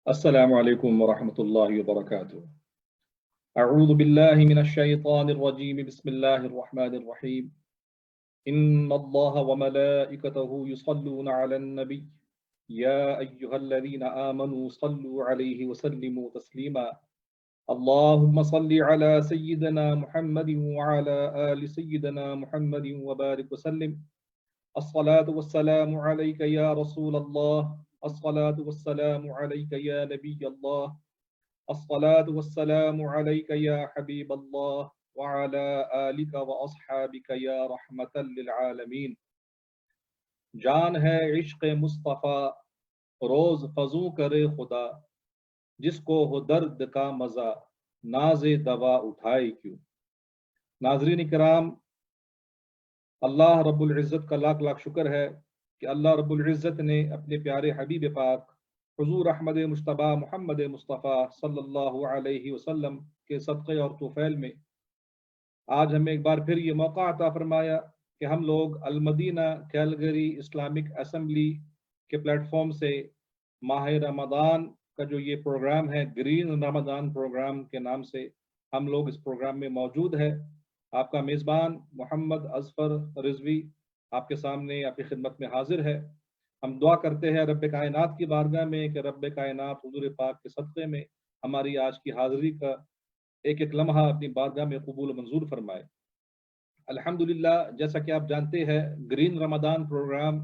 السلام علیکم ورحمۃ اللہ وبرکاتہ۔ اعوذ باللہ من الشیطان الرجیم، بسم اللہ الرحمن الرحیم۔ ان اللہ وملائکتہ یصلون علی النبی یا ایہا الذین آمنوا صلوا علیہ وسلموا تسلیما۔ اللہم صل علی سیدنا محمد وعلی آل سیدنا محمد وبارک وسلم۔ الصلاة والسلام عليك يا رسول الله، الصلاة والسلام عليك يا نبي الله، الصلاة والسلام عليك يا حبيب الله، وعلى آلك وأصحابك يا رحمة للعالمين۔ جان ہے عشق مصطفیٰ، روز فضوں کرے خدا، جس کو ہو درد کا مزہ، ناز دوا اٹھائے کیوں۔ ناظرین کرام، اللہ رب العزت کا لاکھ لاکھ شکر ہے کہ اللہ رب العزت نے اپنے پیارے حبیب پاک حضور احمد مجتبیٰ محمد مصطفیٰ صلی اللہ علیہ وسلم کے صدقے اور توفیل میں آج ہمیں ایک بار پھر یہ موقع عطا فرمایا کہ ہم لوگ المدینہ کیلگری اسلامک اسمبلی کے پلیٹ فارم سے ماہ رمضان کا جو یہ پروگرام ہے، گرین رمضان پروگرام کے نام سے ہم لوگ اس پروگرام میں موجود ہے۔ آپ کا میزبان محمد اظفر رضوی آپ کے سامنے آپ کی خدمت میں حاضر ہے۔ ہم دعا کرتے ہیں رب کائنات کی بارگاہ میں کہ رب کائنات حضور پاک کے صدقے میں ہماری آج کی حاضری کا ایک ایک لمحہ اپنی بارگاہ میں قبول و منظور فرمائے۔ الحمدللہ، جیسا کہ آپ جانتے ہیں، گرین رمضان پروگرام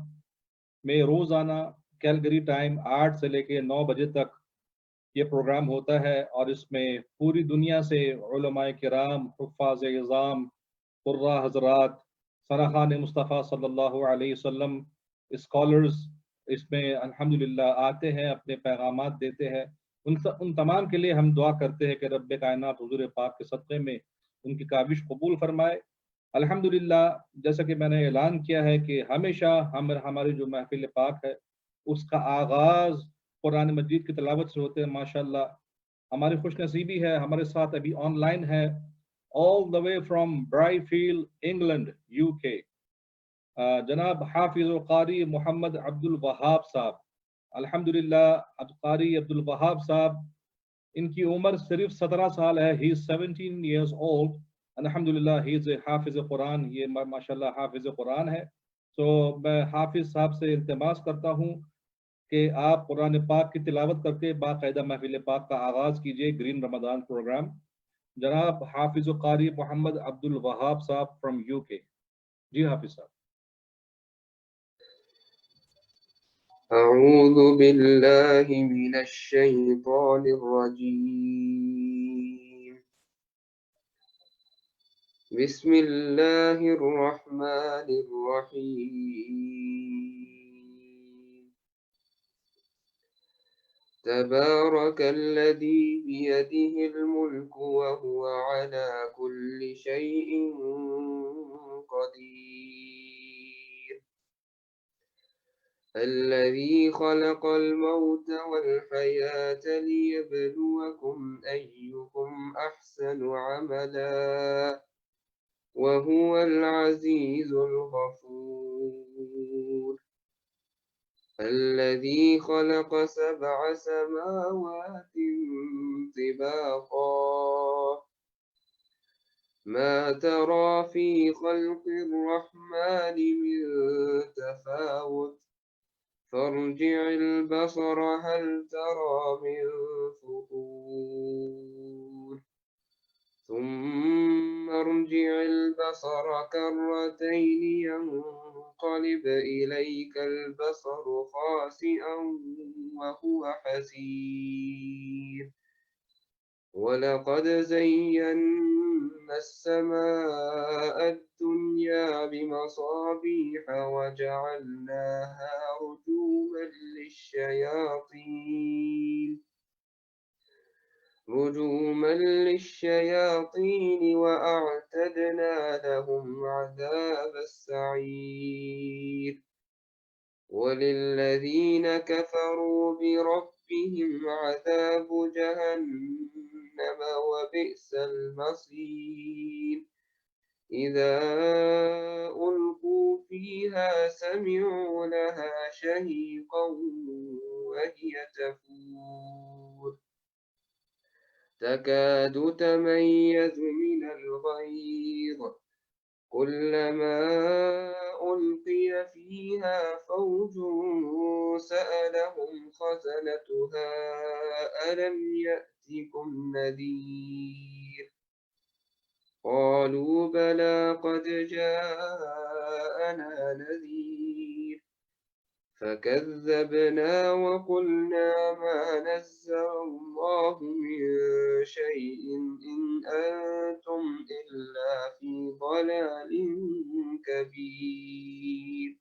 میں روزانہ کیلگری ٹائم 8 سے لے کے 9 بجے تک یہ پروگرام ہوتا ہے، اور اس میں پوری دنیا سے علماء کرام، حفاظ اعظام، قراء حضرات، ثناخوان مصطفیٰ صلی اللہ علیہ وسلم، اسکالرز اس میں الحمدللہ آتے ہیں، اپنے پیغامات دیتے ہیں۔ ان تمام کے لیے ہم دعا کرتے ہیں کہ رب کائنات حضور پاک کے صدقے میں ان کی کاوش قبول فرمائے۔ الحمدللہ، جیسا کہ میں نے اعلان کیا ہے کہ ہمیشہ ہماری جو محفل پاک ہے اس کا آغاز قرآن مجید کی تلاوت سے ہوتے ہیں۔ ماشاءاللہ ہماری خوش نصیبی ہے، ہمارے ساتھ ابھی آن لائن ہے all the way from Bryfield, England, UK، جناب حافظ القاری محمد عبد الوہاب صاحب۔ الحمدللہ قاری عبد الوہاب صاحب، ان کی عمر صرف 17 سال ہے، he is 17 years old۔ الحمدللہ he is a حافظ قرآن، یہ ماشاءاللہ حافظ قرآن ہے۔ تو میں حافظ صاحب سے التماس کرتا ہوں کہ آپ قرآن پاک کی تلاوت کر کے باقاعدہ محفل پاک کا آغاز کیجئے، گرین رمضان پروگرام۔ جناب حافظ قاری محمد عبد الوہاب صاحب فرام UK۔ جی حافظ صاحب۔ اعوذ باللہ من الشیطان الرجیم، بسم اللہ الرحمن الرحیم، تبارک الذی بیدہ الملک وہو علی کل شیء قدیر، الذي خلق الموت والحياة ليبلوكم أيكم أحسن عملا وهو العزيز الغفور، الذي خلق 7 سماوات طباقا، ما ترى في خلق الرحمن من تفاوت، فارجع البصر هل ترى من فطور، ثم ارجع البصر كرتين ينقلب إليك البصر خاسئا وهو حسير، ولقد زينا السماء الدنيا بمصابيح وجعلناها رجوما للشياطين وأعتدنا لهم عذاب السعير، وللذين كفروا بربهم عذاب جهنم وبئس المصير، إذا ألقوا فيها سمعوا لها شهيقا وهي تفور، تكاد تميز من الغيظ كلما ألقي فيها فوج سألهم خزنتها ألم يأتكم نذير قالوا بلى قد جاءنا نذير فكذبنا وقلنا ما نزل الله من شيء إن أنتم إلا في ضلال كبير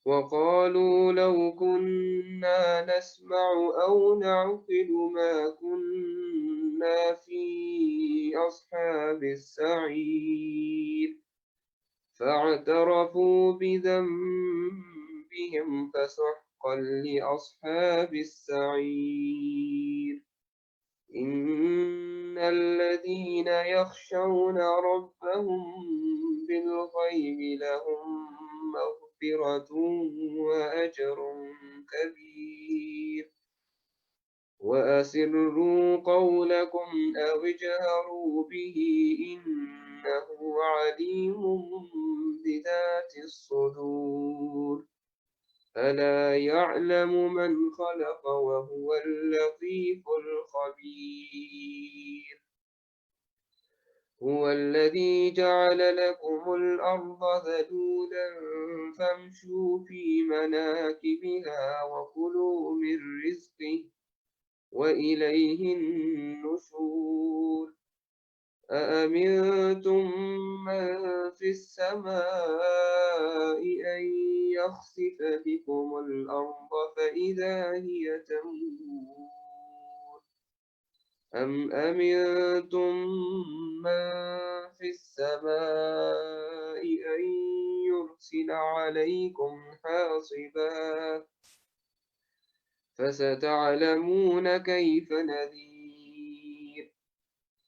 وقالوا لو كنا نسمع أو نعقل ما كنا في أصحاب السعير فاعترفوا بذنبهم فسحقا لأصحاب السعير إن الذين يخشون ربهم بالغيب لهم مغفرة وأجر كبير وأسروا قولكم أو اجهروا به إنه عليم بذات الصدور ألا يعلم من خلق وهو اللطيف الخبير هو الذي جعل لكم الأرض ذلولا فامشوا في مناكبها وكلوا من رزقه وإليه النشور أأمنتم من في السماء أن يخسف بكم الأرض فإذا هي تمور أم أمنتم من في السماء أن يرسل عليكم حاصبا فستعلمون كيف نذير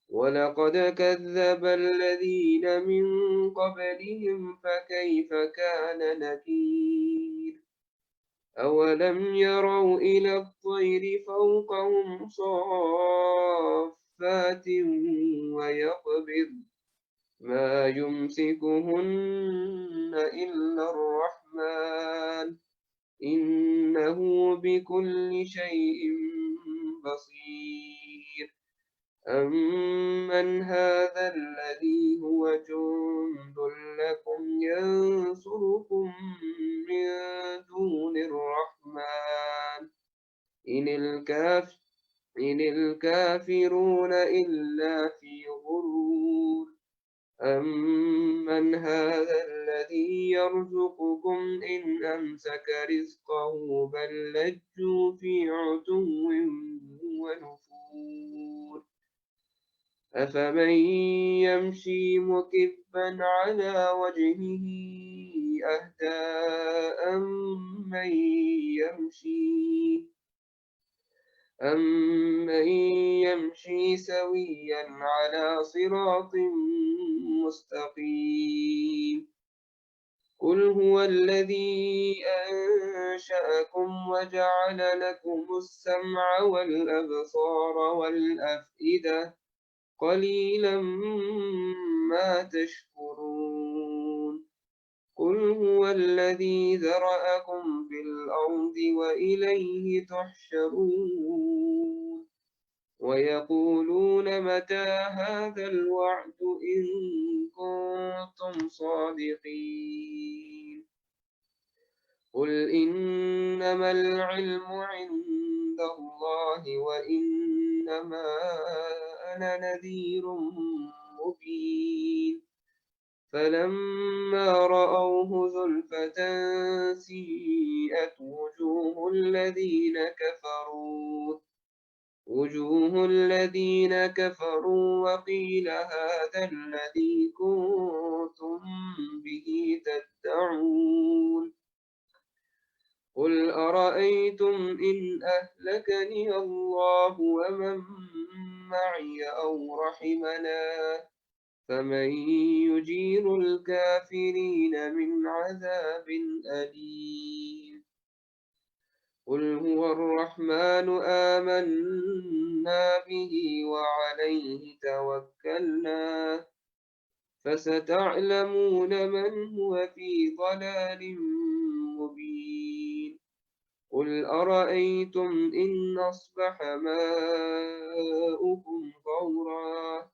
ولقد كذب الذين من قبلهم فكيف كان نكير أولم يروا إلى الطير فوقهم صافات ويقبض ما يمسكهن إلا الرحمن إنه بكل شيء بصير أمن هذا الذي هو جند لكم ينصركم من دون الرحمن إن الكافرون إلا في غرور أمن هذا الذي يرزقكم إن أمسك رزقه بل لجوا في عتو ونفور أفمن يمشي مكبا على وجهه أهدى أمن يمشي سويا على صراط مستقيم قل هو الذي أنشأكم وجعل لكم السمع والأبصار والأفئدة قليلا ما تشكرون قل هو الذي ذرأكم في الأرض وإليه تحشرون ويقولون متى هذا الوعد إن كنتم صادقين قل إنما العلم عند الله وإنما أنا نذير مبين فلما رأوه زلفة سيئت وجوه الذين كفروا وقيل هذا الذي كنتم به تدعون قل أرأيتم إن أهلكني الله ومن معي أو رحمنا فمن يجير الكافرين من عذاب أليم قل هو الرحمن آمنا به وعليه توكلنا فستعلمون من هو في ضلال مبين قل أرأيتم إن أصبح ماؤكم غورا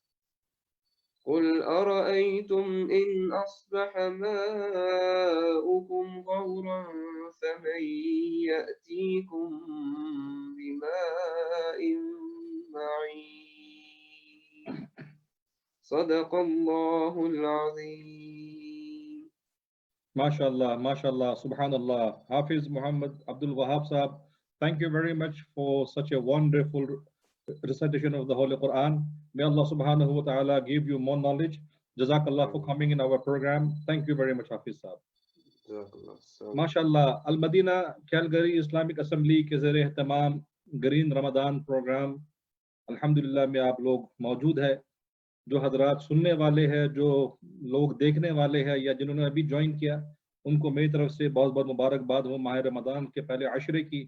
قل أرأيتم إن أصبح ماؤكم غورا فمن يأتيكم بماء معين صدق الله العظيم. MashaAllah, MashaAllah, Subhanallah. Hafiz Muhammad Abdul Wahab Sahab, thank you very much for such a wonderful recitation of the Holy Quran. May Allah Subhanahu wa Ta'ala give you more knowledge. Jazakallah for coming in our program. Thank you very much, Hafiz Sahab. MashaAllah, Al-Madina Calgary Islamic Assembly کے زیر اہتمام green رمضان programme الحمدللہ میں آپ لوگ موجود ہے. جو حضرات سننے والے ہیں، جو لوگ دیکھنے والے ہیں یا جنہوں نے ابھی جوائن کیا، ان کو میری طرف سے بہت بہت مبارکباد ہو ماہ رمضان کے پہلے عشرے کی.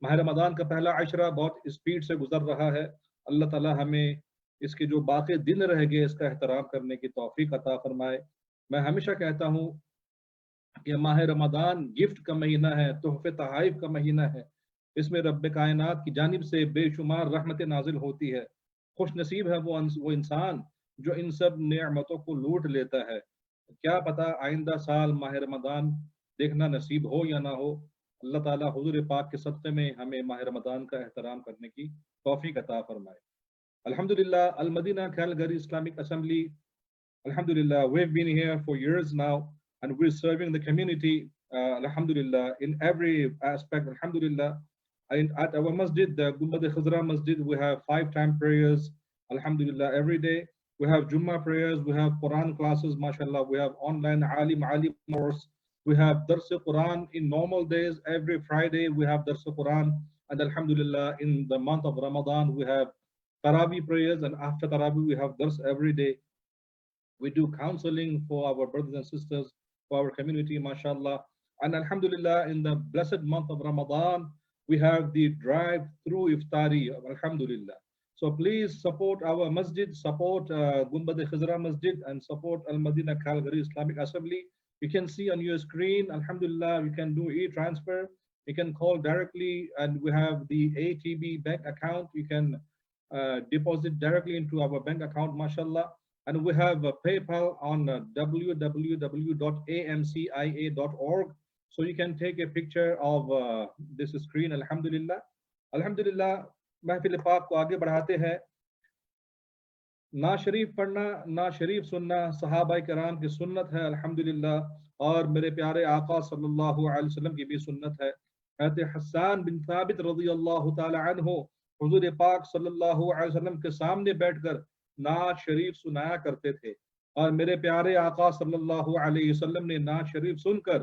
ماہ رمضان کا پہلا عشرہ بہت اسپیڈ سے گزر رہا ہے. اللہ تعالی ہمیں اس کے جو باقی دن رہ گئے اس کا احترام کرنے کی توفیق عطا فرمائے. میں ہمیشہ کہتا ہوں کہ ماہ رمضان گفٹ کا مہینہ ہے، تحفے تحائف کا مہینہ ہے. اس میں رب کائنات کی جانب سے بے شمار رحمتیں نازل ہوتی ہے. خوش نصیب ہے وہ انسان جو ان سب نعمتوں کو لوٹ لیتا ہے. کیا پتہ آئندہ سال ماہ رمضان دیکھنا نصیب ہو یا نہ ہو. اللہ تعالیٰ حضور پاک کے صدقے میں ہمیں ماہ رمضان کا احترام کرنے کی توفیق عطا فرمائے. الحمدللہ, Al-Madina Calgary Islamic Assembly, alhamdulillah, we've been here for years now and we're serving the community, alhamdulillah, in every aspect, alhamdulillah. At our masjid, the Gumbad Khazra Masjid, we have 5-time prayers, alhamdulillah, every day. We have Jummah prayers, we have Quran classes, mashallah, we have online alim course, we have Dars Quran in normal days. Every Friday we have Dars Quran, and alhamdulillah in the month of Ramadan we have Taraweeh prayers, and after Taraweeh we have Dars every day. We do counseling for our brothers and sisters, for our community, mashallah. And alhamdulillah, in the blessed month of Ramadan, we have the drive-through iftari, alhamdulillah. So please support our masjid, support Gumbad Khazra Masjid, and support Al-Madina Calgary Islamic Assembly. You can see on your screen, alhamdulillah, you can do e-transfer, you can call directly, and we have the ATB bank account. You can deposit directly into our bank account, mashallah. And we have PayPal on www.amcia.org. So you can take a picture of this screen, alhamdulillah. Alhamdulillah, محفل پاک کو آگے بڑھاتے ہیں. نا شریف پڑھنا، نا شریف سننا صحابہ کرام کی سنت ہے الحمدللہ، اور میرے پیارے آقا صلی اللہ علیہ وسلم کی بھی سنت ہے. حضرت حسان بن ثابت رضی اللہ تعالی عنہ حضور پاک صلی اللہ علیہ وسلم کے سامنے بیٹھ کر نعت شریف سنایا کرتے تھے، اور میرے پیارے آقا صلی اللہ علیہ وسلم نے نعت شریف سن کر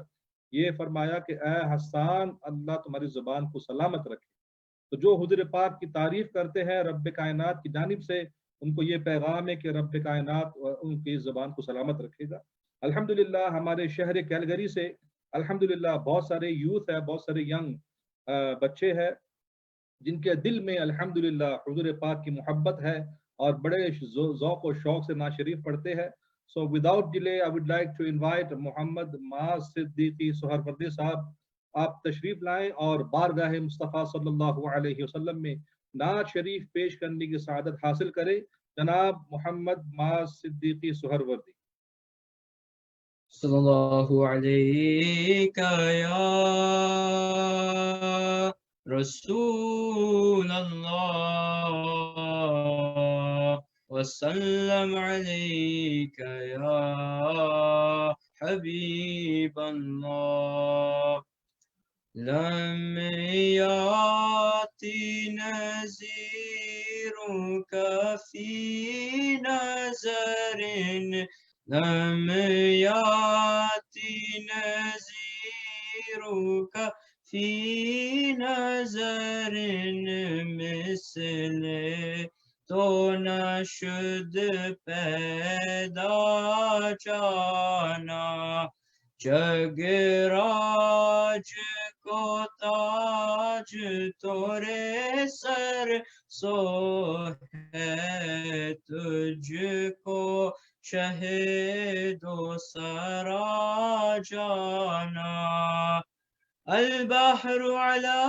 یہ فرمایا کہ اے حسان، اللہ تمہاری زبان کو سلامت رکھے. تو جو حضور پاک کی تعریف کرتے ہیں رب کائنات کی جانب سے، ان کو یہ پیغام ہے کہ رب کائنات ان کی زبان کو سلامت رکھے گا. الحمدللہ ہمارے شہر کیلگری سے الحمدللہ بہت سارے یوتھ ہے، بہت سارے ینگ بچے ہیں جن کے دل میں الحمدللہ حضور پاک کی محبت ہے اور بڑے ذوق و شوق سے نعت شریف پڑھتے ہیں. So without delay, I would like to invite محمد معاذ صدیقی سہروردی صاحب. آپ تشریف لائیں اور بارگاہ مصطفیٰ صلی اللہ علیہ وسلم میں نعت شریف پیش کرنے کی سعادت حاصل کرے. جناب محمد معاذ صدیقی سہروردی. صلی اللہ علیہ یا رسول اللہ وسلم علیک یا حبیب اللہ. لم یاتی نذیرک فی نظر، لم یاتی نذیرک فی نظر، مثل تو نشد پیدا جانا، جگ راج کو تاج تورے سر سو ہے تجھ کو شہد و سرا جانا البحر علا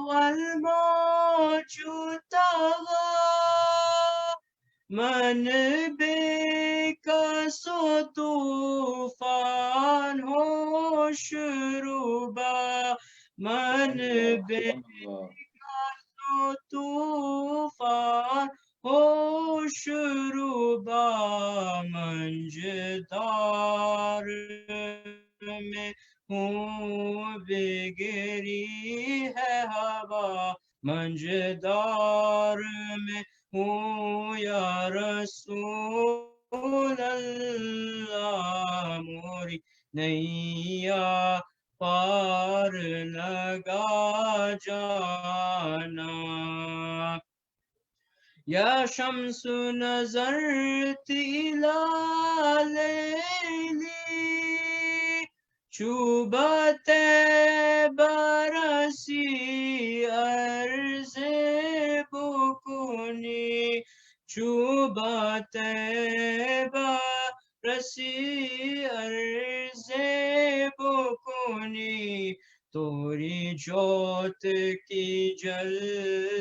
والموج طغى من بے کس و طوفان ہو شروبا من بے کس و طوفان ہو شروبا منجدار میں ہوں بگری ہے ہوا منجدار میں ہوں یا رسول اللہ موری نیا پار لگا جانا یا شمس نظرت الی لیلی چوبت برسی عرض بکنی چوبت برسی عرض بکنی توری جوت کی جل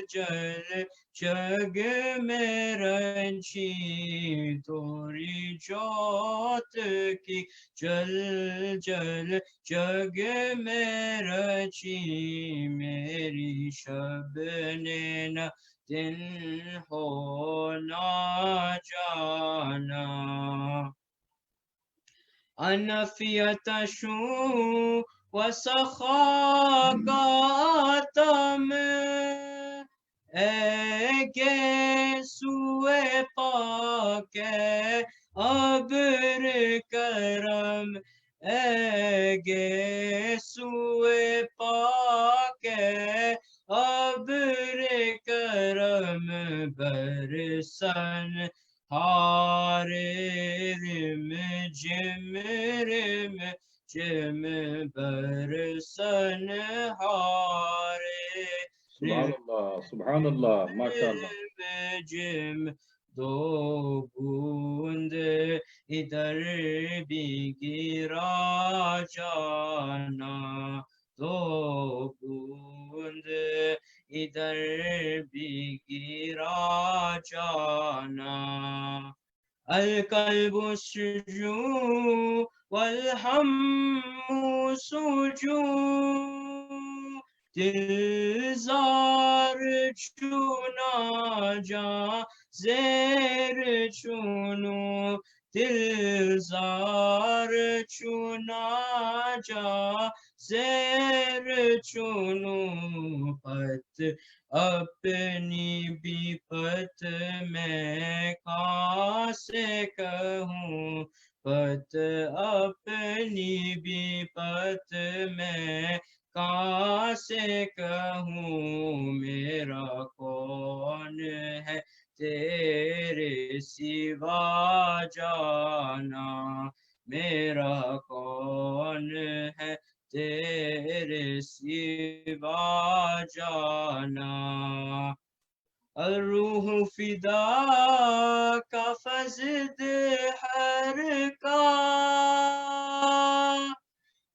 جل جگ میں رنجی توری جوت کی جل جل جگ میں رچی میری شب نے نہ دن ہو نہ جانا انفیت شو وسخا کا آتم اے سوئے پاک ابر کرم اے سوئے پاک ابر کرم برسن ہار رم جم برسن ہار سبحان اللہ ماشاء اللہ جم دو بوند ادھر بھی گرا جانا دو بوند ادھر بھی گرا جانا القلب سجو والہم سجو دل زار چنا جا زیر چنو دل زار چنا جا زیر چنو پت اپنی بھی پت میں کہاں سے کہوں پت اپنی بھی پت میں کہاں سے کہوں میرا کون ہے تیرے سوا جانا میرا کون ہے تیرے سوا جانا الروح فدا کا فزد ہر کا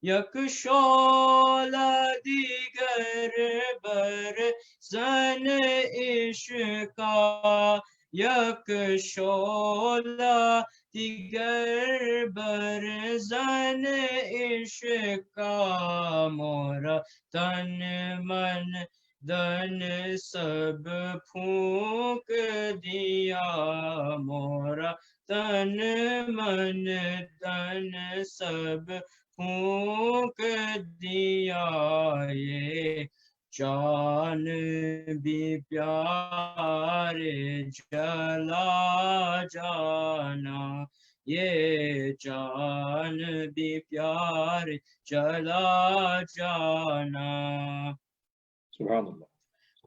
یک شعلہ دیگر بر زن عشقا یک شعلہ دیگر بر زن عشقا مورا تن من دن سب پھونک دیا مورا تن من دن سب پھونک دیا یہ جان بھی پیارے جلا جانا یہ جان بھی پیارے چلا جانا سبحان اللہ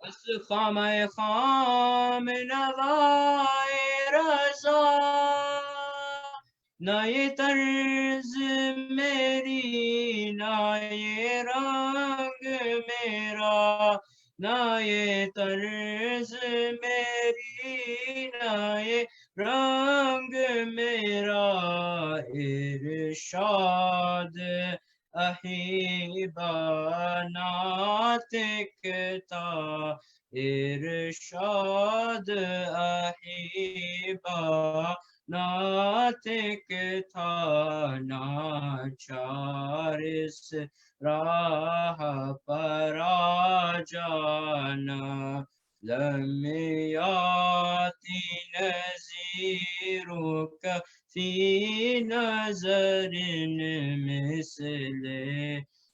بس خام نوائے رضا نہ یہ طرز میری، نہ یہ رنگ میرا، نہ یہ طرز میری، نہ یہ رنگ میرا، ارشاد احیبا ناطقتا، ارشاد احیبا ناطق تھا، ناچار اس راہ پر آ جانا، لم یاتی نذیرک فی نظر مثل،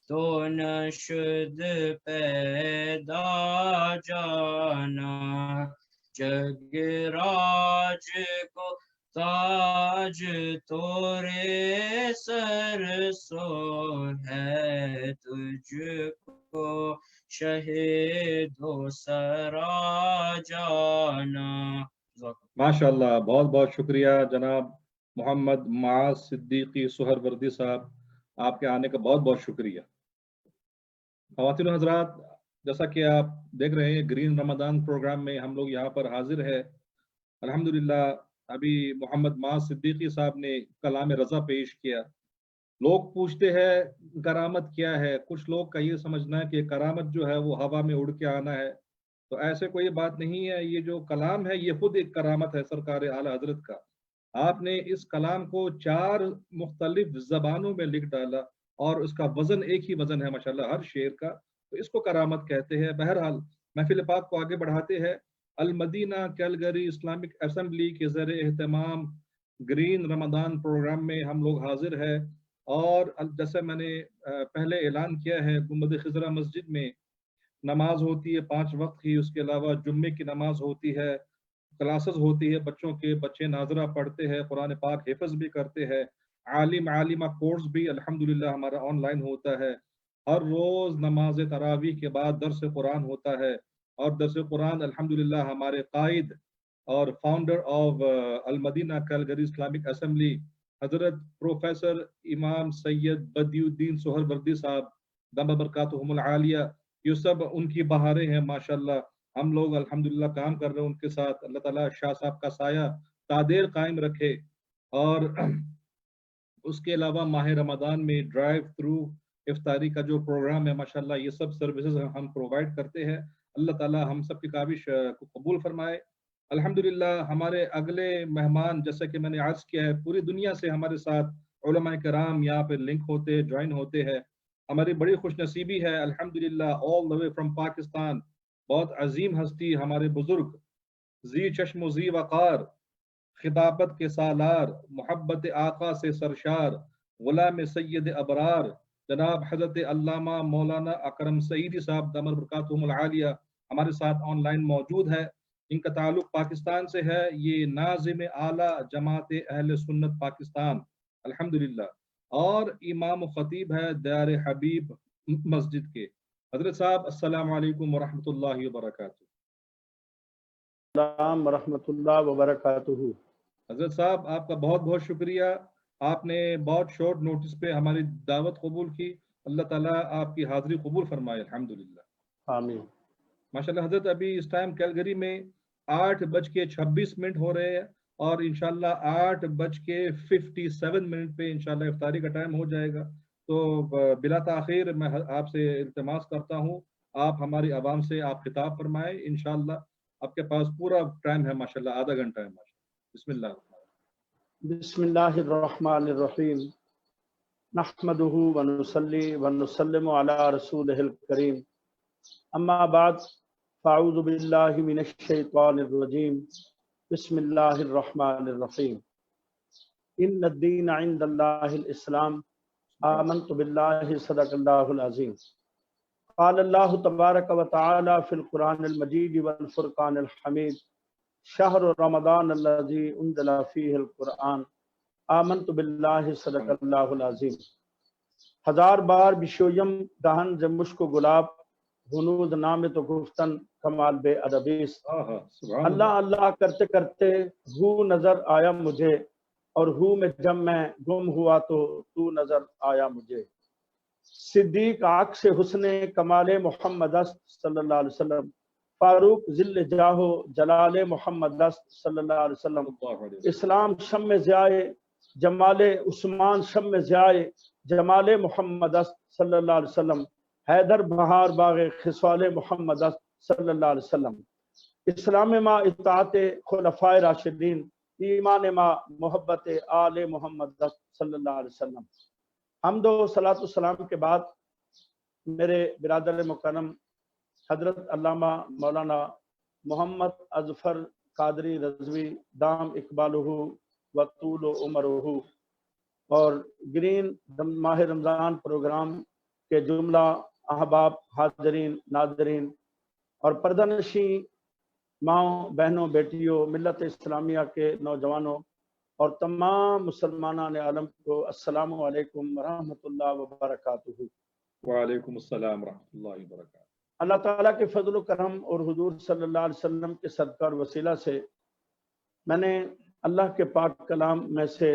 تو نشد پیدا جانا، جگ راج کو تاج تورے سر سو ہے، تجھ کو شہید و سرا جانا۔ ماشاءاللہ، بہت بہت شکریہ جناب محمد معاذ صدیقی سہروردی صاحب، آپ کے آنے کا بہت بہت شکریہ۔ خواتین و حضرات، جیسا کہ آپ دیکھ رہے ہیں گرین رمضان پروگرام میں ہم لوگ یہاں پر حاضر ہے۔ الحمدللہ ابھی محمد معاذ صدیقی صاحب نے کلام رضا پیش کیا۔ لوگ پوچھتے ہیں کرامت کیا ہے، کچھ لوگ کا یہ سمجھنا ہے کہ کرامت جو ہے وہ ہوا میں اڑ کے آنا ہے، تو ایسے کوئی بات نہیں ہے۔ یہ جو کلام ہے یہ خود ایک کرامت ہے سرکار اعلی حضرت کا۔ آپ نے اس کلام کو 4 مختلف زبانوں میں لکھ ڈالا اور اس کا وزن ایک ہی وزن ہے ماشاءاللہ ہر شعر کا، تو اس کو کرامت کہتے ہیں۔ بہرحال محفل پاک کو آگے بڑھاتے ہیں۔ المدینہ کیلگری اسلامک اسمبلی کے زیر اہتمام گرین رمضان پروگرام میں ہم لوگ حاضر ہیں، اور جیسے میں نے پہلے اعلان کیا ہے، گنبد خضرا مسجد میں نماز ہوتی ہے 5 وقت کی، اس کے علاوہ جمعے کی نماز ہوتی ہے، کلاسز ہوتی ہے بچوں کے، بچے ناظرہ پڑھتے ہیں، قرآن پاک حفظ بھی کرتے ہیں، عالم عالمہ کورس بھی الحمدللہ ہمارا آن لائن ہوتا ہے۔ ہر روز نماز تراویح کے بعد درس قرآن ہوتا ہے، اور درس قرآن الحمدللہ ہمارے قائد اور فاؤنڈر آف المدینہ کیلگری اسلامک اسمبلی حضرت پروفیسر امام سید بدی الدین سہروردی صاحب دم برکاتہم العالیہ، یہ سب ان کی بہاریں ہیں ماشاءاللہ۔ ہم لوگ الحمدللہ کام کر رہے ہیں ان کے ساتھ۔ اللہ تعالیٰ شاہ صاحب کا سایہ تادیر قائم رکھے۔ اور اس کے علاوہ ماہ رمضان میں ڈرائیو تھرو افطاری کا جو پروگرام ہے ماشاءاللہ، یہ سب سروسز ہم پرووائڈ کرتے ہیں۔ اللہ تعالیٰ ہم سب کی کاوش کو قبول فرمائے۔ الحمدللہ ہمارے اگلے مہمان، جیسا کہ میں نے عرض کیا ہے، پوری دنیا سے ہمارے ساتھ علماء کرام یہاں پہ لنک ہوتے، جوائن ہوتے ہیں۔ ہماری بڑی خوش نصیبی ہے الحمدللہ، آل دا وے فرام پاکستان، بہت عظیم ہستی ہمارے بزرگ، ذی چشم و ذی وقار، خطابت کے سالار، محبت آقا سے سرشار، غلام سید ابرار، جناب حضرت علامہ مولانا اکرم سعیدی صاحب دامت برکاتہم العالیہ ہمارے ساتھ آن لائن موجود ہے۔ ان کا تعلق پاکستان سے ہے، یہ ناظم اعلیٰ جماعت اہل سنت پاکستان الحمدللہ، اور امام و خطیب ہے دیار حبیب مسجد کے۔ حضرت صاحب السلام علیکم ورحمۃ اللہ وبرکاتہ۔ السلام ورحمۃ اللہ وبرکاتہ۔ حضرت صاحب آپ کا بہت بہت شکریہ، آپ نے بہت شارٹ نوٹس پہ ہماری دعوت قبول کی۔ اللہ تعالیٰ آپ کی حاضری قبول فرمائے الحمدللہ۔ آمین۔ ماشاءاللہ حضرت ابھی اس ٹائم کیلگری میں 8:26 ہو رہے ہیں، اور انشاءاللہ 8:57 پہ انشاءاللہ افطاری کا ٹائم ہو جائے گا۔ تو بلا تاخیر میں آپ سے التماس کرتا ہوں، آپ ہماری عوام سے آپ خطاب فرمائیں۔ انشاءاللہ آپ کے پاس پورا ٹائم ہے ماشاءاللہ، آدھا گھنٹہ ہے ماشاءاللہ۔ بسم اللہ الرحمن الرحیم۔ بسم اللہ الرحمن الرحیم، نحمدہ ونصلی ونسلم علی رسولہ الکریم، اما بعد فاعوذ باللہ من الشیطان الرجیم، بسم اللہ الرحمن الرحیم۔ ان الدین عند اللہ الاسلام، آمنت باللہ صدق اللہ العظیم۔ قال اللہ تبارک و تعالی فی القرآن المجید والفرقان الحمید، شہر رمضان الذی انزل فیہ القرآن، آمنت باللہ صدق اللہ العظیم۔ 1000 بار بشویم دہن ز مشک و گلاب، ہنود نام تو گفتن کمال بے ادبیست۔ سبحان اللہ اللہ کرتے کرتے ہو نظر آیا مجھے، اور ہوں میں جب میں گم ہوا تو نظر آیا مجھے۔ صدیق عکس حسن کمال محمد است صلی اللہ علیہ وسلم، فاروق ذل جاہو جلال محمد است صلی اللہ علیہ وسلم، اسلام شم ضیائے جمال عثمان شم ضیائے جمال محمد است صلی اللہ علیہ وسلم، حیدر بہار باغ خصال محمد است صلی اللہ علیہ وسلم، اسلام ما اطاعت خلفائے راشدین، ایمان ما محبت آل محمد است صلی اللہ علیہ وسلم۔ حمد و صلاۃ والسلام کے بعد میرے برادر مکرم حضرت علامہ مولانا محمد اظفر قادری رضوی دام اقبالہ و طول عمرہ اور گرین ماہ رمضان پروگرام کے جملہ احباب، حاضرین، ناظرین اور پردہ نشین ماؤں، بہنوں، بیٹیوں، ملت اسلامیہ کے نوجوانوں اور تمام مسلمانان عالم کو السلام علیکم ورحمۃ اللہ وبرکاتہ۔ وعلیکم السلام ورحمۃ اللہ وبرکاتہ۔ اللہ تعالیٰ کے فضل و کرم اور حضور صلی اللہ علیہ وسلم کے صدقہ اور وسیلہ سے میں نے اللہ کے پاک کلام میں سے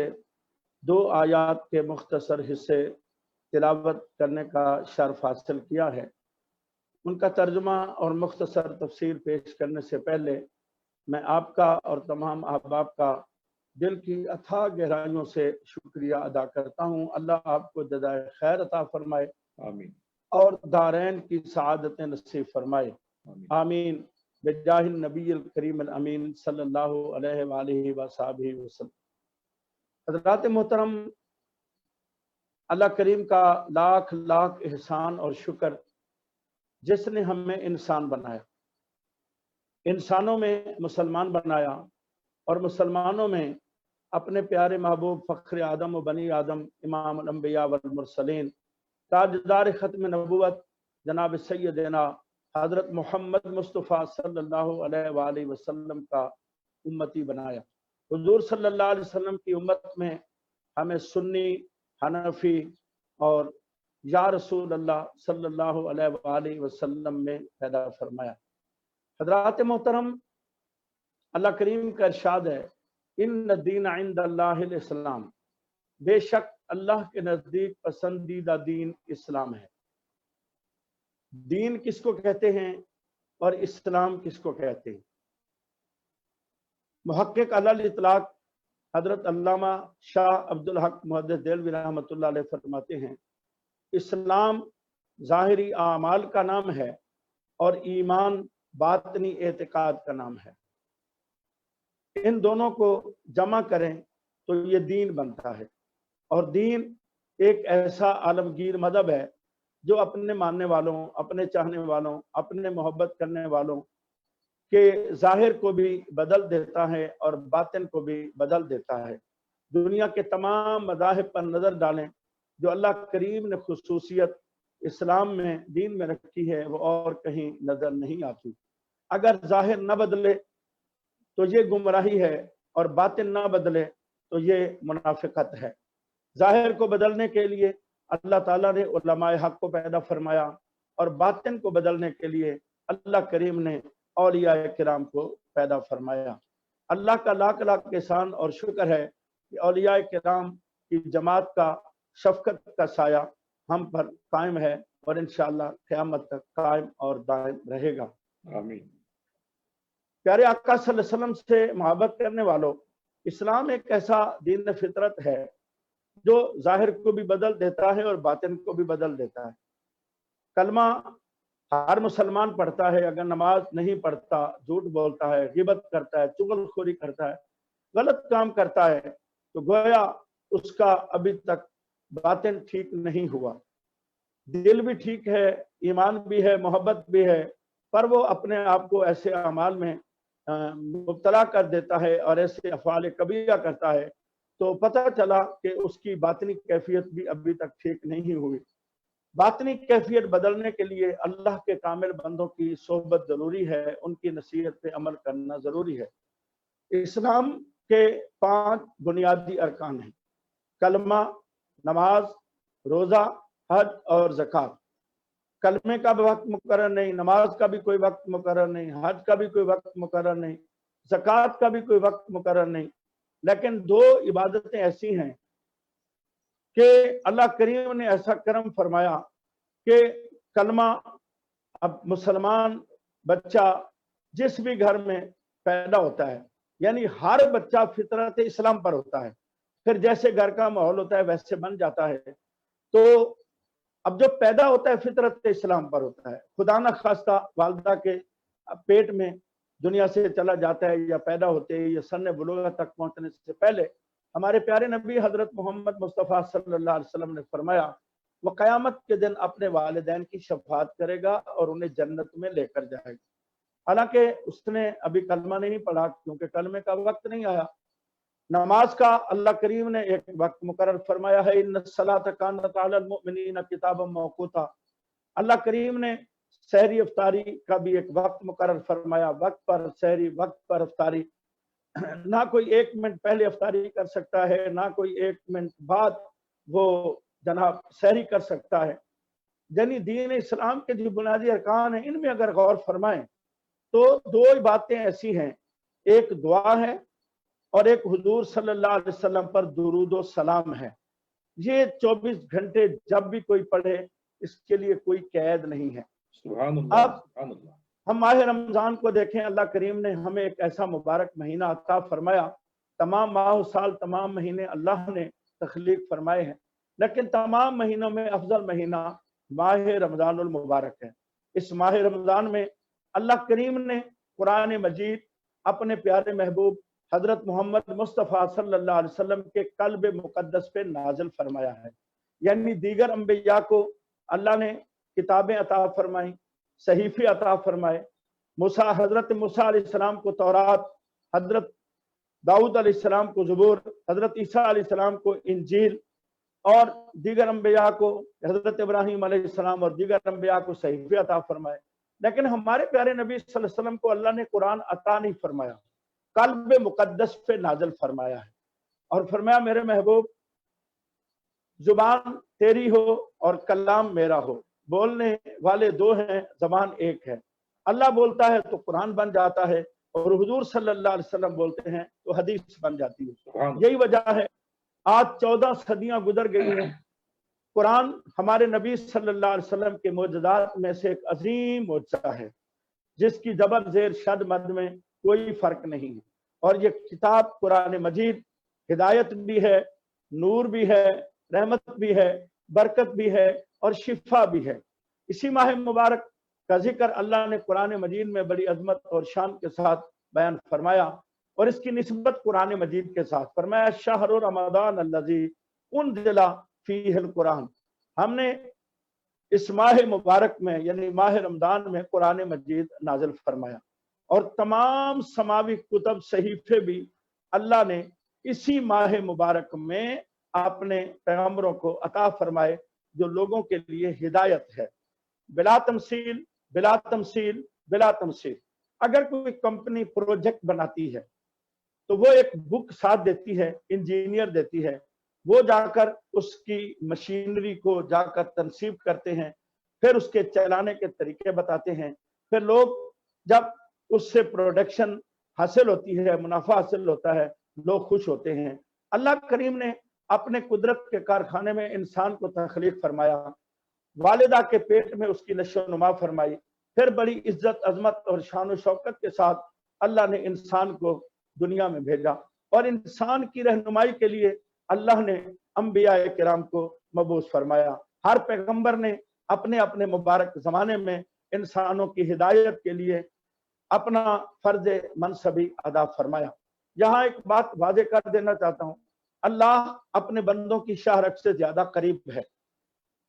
2 آیات کے مختصر حصے تلاوت کرنے کا شرف حاصل کیا ہے۔ ان کا ترجمہ اور مختصر تفسیر پیش کرنے سے پہلے میں آپ کا اور تمام احباب کا دل کی اتھاہ گہرائیوں سے شکریہ ادا کرتا ہوں۔ اللہ آپ کو جزائے خیر عطا فرمائے، آمین اور دارین کی سعادت نصیب فرمائے، آمین بجاہ النبی الکریم الامین صلی اللہ علیہ وآلہ وصحبہ وسلم۔ حضرات محترم، اللہ کریم کا لاکھ لاکھ احسان اور شکر جس نے ہمیں انسان بنایا، انسانوں میں مسلمان بنایا، اور مسلمانوں میں اپنے پیارے محبوب فخر آدم و بنی آدم امام الانبیاء والمرسلین تاجدار ختم نبوت جناب سیدنا حضرت محمد مصطفیٰ صلی اللہ علیہ وآلہ وسلم کا امتی بنایا۔ حضور صلی اللہ علیہ وسلم کی امت میں ہمیں سنی، حنفی اور یا رسول اللہ صلی اللہ علیہ وآلہ وسلم میں پیدا فرمایا۔ حضرات محترم، اللہ کریم کا ارشاد ہے، ان الدین عند اللہ الاسلام، بے شک اللہ کے نزدیک پسندیدہ دین اسلام ہے۔ دین کس کو کہتے ہیں اور اسلام کس کو کہتے ہیں؟ محقق علی الاطلاق حضرت علامہ شاہ عبد الحق محدث دہلوی رحمۃ اللہ علیہ فرماتے ہیں، اسلام ظاہری اعمال کا نام ہے اور ایمان باطنی اعتقاد کا نام ہے۔ ان دونوں کو جمع کریں تو یہ دین بنتا ہے، اور دین ایک ایسا عالمگیر مذہب ہے جو اپنے ماننے والوں، اپنے چاہنے والوں، اپنے محبت کرنے والوں کے ظاہر کو بھی بدل دیتا ہے اور باطن کو بھی بدل دیتا ہے۔ دنیا کے تمام مذاہب پر نظر ڈالیں، جو اللہ کریم نے خصوصیت اسلام میں، دین میں رکھی ہے، وہ اور کہیں نظر نہیں آتی۔ اگر ظاہر نہ بدلے تو یہ گمراہی ہے، اور باطن نہ بدلے تو یہ منافقت ہے۔ ظاہر کو بدلنے کے لیے اللہ تعالیٰ نے علماء حق کو پیدا فرمایا، اور باطن کو بدلنے کے لیے اللہ کریم نے اولیاء کرام کو پیدا فرمایا۔ اللہ کا لاکھ لاکھ احسان اور شکر ہے کہ اولیاء کرام کی جماعت کا شفقت کا سایہ ہم پر قائم ہے، اور انشاءاللہ قیامت تک قائم اور دائم رہے گا، آمین۔ پیارے آقا صلی اللہ علیہ وسلم سے محبت کرنے والوں، اسلام ایک ایسا دین فطرت ہے جو ظاہر کو بھی بدل دیتا ہے اور باطن کو بھی بدل دیتا ہے۔ کلمہ ہر مسلمان پڑھتا ہے، اگر نماز نہیں پڑھتا، جھوٹ بولتا ہے، غیبت کرتا ہے، چغل خوری کرتا ہے، غلط کام کرتا ہے، تو گویا اس کا ابھی تک باطن ٹھیک نہیں ہوا۔ دل بھی ٹھیک ہے، ایمان بھی ہے، محبت بھی ہے، پر وہ اپنے آپ کو ایسے اعمال میں مبتلا کر دیتا ہے اور ایسے افعال کبیرہ کرتا ہے، تو پتہ چلا کہ اس کی باطنی کیفیت بھی ابھی تک ٹھیک نہیں ہوئی۔ باطنی کیفیت بدلنے کے لیے اللہ کے کامل بندوں کی صحبت ضروری ہے، ان کی نصیحت پہ عمل کرنا ضروری ہے۔ اسلام کے 5 بنیادی ارکان ہیں: کلمہ، نماز، روزہ، حج اور زکوٰۃ۔ کلمے کا بھی وقت مقرر نہیں، نماز کا بھی کوئی وقت مقرر نہیں، حج کا بھی کوئی وقت مقرر نہیں، زکوٰۃ کا بھی کوئی وقت مقرر نہیں۔ لیکن دو عبادتیں ایسی ہیں کہ اللہ کریم نے ایسا کرم فرمایا کہ کلمہ، اب مسلمان بچہ جس بھی گھر میں پیدا ہوتا ہے، یعنی ہر بچہ فطرت اسلام پر ہوتا ہے، پھر جیسے گھر کا ماحول ہوتا ہے ویسے بن جاتا ہے۔ تو اب جو پیدا ہوتا ہے فطرت اسلام پر ہوتا ہے، خدا نہ خواستہ والدہ کے پیٹ میں دنیا سے چلا جاتا ہے یا پیدا ہوتے ہی یا سن بلوغت تک پہنچنے سے پہلے ہمارے پیارے نبی حضرت محمد مصطفیٰ صلی اللہ علیہ وسلم نے فرمایا وہ قیامت کے دن اپنے والدین کی شفاعت کرے گا اور انہیں جنت میں لے کر جائے گا۔ حالانکہ اس نے ابھی کلمہ نہیں پڑھا کیونکہ کلمے کا وقت نہیں آیا۔ نماز کا اللہ کریم نے ایک وقت مقرر فرمایا ہے، ان الصلاۃ کانت علی المؤمنین کتابا موقوتا۔ اللہ کریم نے سحری افطاری کا بھی ایک وقت مقرر فرمایا، وقت پر سحری، وقت پر افطاری۔ نہ کوئی 1 منٹ پہلے افطاری کر سکتا ہے، نہ کوئی 1 منٹ بعد وہ جناب سحری کر سکتا ہے۔ یعنی دین اسلام کے جو بنیادی ارکان ہیں ان میں اگر غور فرمائیں تو دو ہی باتیں ایسی ہیں، ایک دعا ہے اور ایک حضور صلی اللہ علیہ وسلم پر درود و سلام ہے۔ یہ 24 گھنٹے جب بھی کوئی پڑھے اس کے لیے کوئی قید نہیں ہے۔ سبحان اللہ، اب سبحان اللہ۔ ہم ماہ رمضان کو دیکھیں، اللہ کریم نے ہمیں ایک ایسا مبارک مہینہ عطا فرمایا۔ تمام ماہ و سال، تمام مہینے اللہ نے تخلیق فرمائے ہیں، لیکن تمام مہینوں میں افضل مہینہ ماہ رمضان المبارک ہے۔ اس ماہ رمضان میں اللہ کریم نے قرآن مجید اپنے پیارے محبوب حضرت محمد مصطفیٰ صلی اللہ علیہ وسلم کے قلب مقدس پہ نازل فرمایا ہے۔ یعنی دیگر انبیاء کو اللہ نے کتابیں عطا فرمائیں، صحیفے عطا فرمائے۔ حضرت موسیٰ علیہ السلام کو تورات، حضرت داؤد علیہ السلام کو زبور، حضرت عیسیٰ علیہ السلام کو انجیل، اور دیگر انبیاء کو حضرت ابراہیم علیہ السلام اور دیگر انبیاء کو صحیفے عطا فرمائے۔ لیکن ہمارے پیارے نبی صلی اللہ علیہ وسلم کو اللہ نے قرآن عطا نہیں فرمایا، قلب مقدس پہ نازل فرمایا ہے، اور فرمایا میرے محبوب زبان تیری ہو اور کلام میرا ہو، بولنے والے دو ہیں زبان ایک ہے۔ اللہ بولتا ہے تو قرآن بن جاتا ہے، اور حضور صلی اللہ علیہ وسلم بولتے ہیں تو حدیث بن جاتی ہے۔ یہی وجہ ہے آج 14 صدیاں گزر گئی ہیں، قرآن ہمارے نبی صلی اللہ علیہ وسلم کے معجزات میں سے ایک عظیم معجزہ ہے، جس کی زبر زیر شد مد میں کوئی فرق نہیں ہے۔ اور یہ کتاب قرآن مجید ہدایت بھی ہے، نور بھی ہے، رحمت بھی ہے، برکت بھی ہے اور شفا بھی ہے۔ اسی ماہ مبارک کا ذکر اللہ نے قرآن مجید میں بڑی عظمت اور شان کے ساتھ بیان فرمایا، اور اس کی نسبت قرآن مجید کے ساتھ فرمایا شہر رمضان الذی انزل فیہ القرآن۔ ہم نے اس ماہ مبارک میں یعنی ماہ رمضان میں قرآن مجید نازل فرمایا، اور تمام سماوی کتب صحیفے بھی اللہ نے اسی ماہ مبارک میں اپنے پیغمبروں کو عطا فرمائے، جو لوگوں کے لیے ہدایت ہے، بلا تمثیل بلا تمثیل بلا تمثیل۔ اگر کوئی کمپنی پروجیکٹ بناتی ہے تو وہ ایک بک ساتھ دیتی ہے، انجینئر دیتی ہے، وہ جا کر اس کی مشینری کو جا کر تنصیب کرتے ہیں، پھر اس کے چلانے کے طریقے بتاتے ہیں، پھر لوگ جب اس سے پروڈکشن حاصل ہوتی ہے، منافع حاصل ہوتا ہے، لوگ خوش ہوتے ہیں۔ اللہ کریم نے اپنے قدرت کے کارخانے میں انسان کو تخلیق فرمایا، والدہ کے پیٹ میں اس کی نشو و نما فرمائی، پھر بڑی عزت عظمت اور شان و شوکت کے ساتھ اللہ نے انسان کو دنیا میں بھیجا، اور انسان کی رہنمائی کے لیے اللہ نے انبیاء کرام کو مبعوث فرمایا۔ ہر پیغمبر نے اپنے اپنے مبارک زمانے میں انسانوں کی ہدایت کے لیے اپنا فرض منصبی ادا فرمایا۔ یہاں ایک بات واضح کر دینا چاہتا ہوں، اللہ اپنے بندوں کی شاہرگ سے زیادہ قریب ہے۔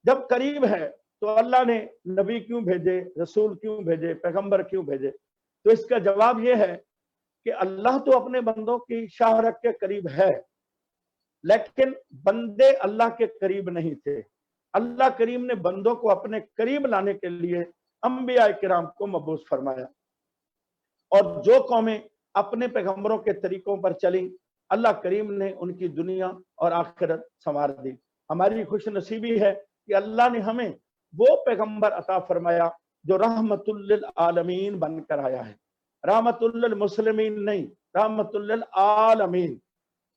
جب قریب ہے تو اللہ نے نبی کیوں بھیجے، رسول کیوں بھیجے، پیغمبر کیوں بھیجے؟ تو اس کا جواب یہ ہے کہ اللہ تو اپنے بندوں کی شاہرگ کے قریب ہے، لیکن بندے اللہ کے قریب نہیں تھے۔ اللہ کریم نے بندوں کو اپنے قریب لانے کے لیے انبیاء کرام کو مبعوث فرمایا، اور جو قومیں اپنے پیغمبروں کے طریقوں پر چلیں اللہ کریم نے ان کی دنیا اور آخرت سنوار دی۔ ہماری خوش نصیبی ہے کہ اللہ نے ہمیں وہ پیغمبر عطا فرمایا جو رحمت للعالمین بن کر آیا ہے، رحمت للمسلمین نہیں، رحمت للعالمین۔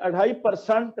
2.5%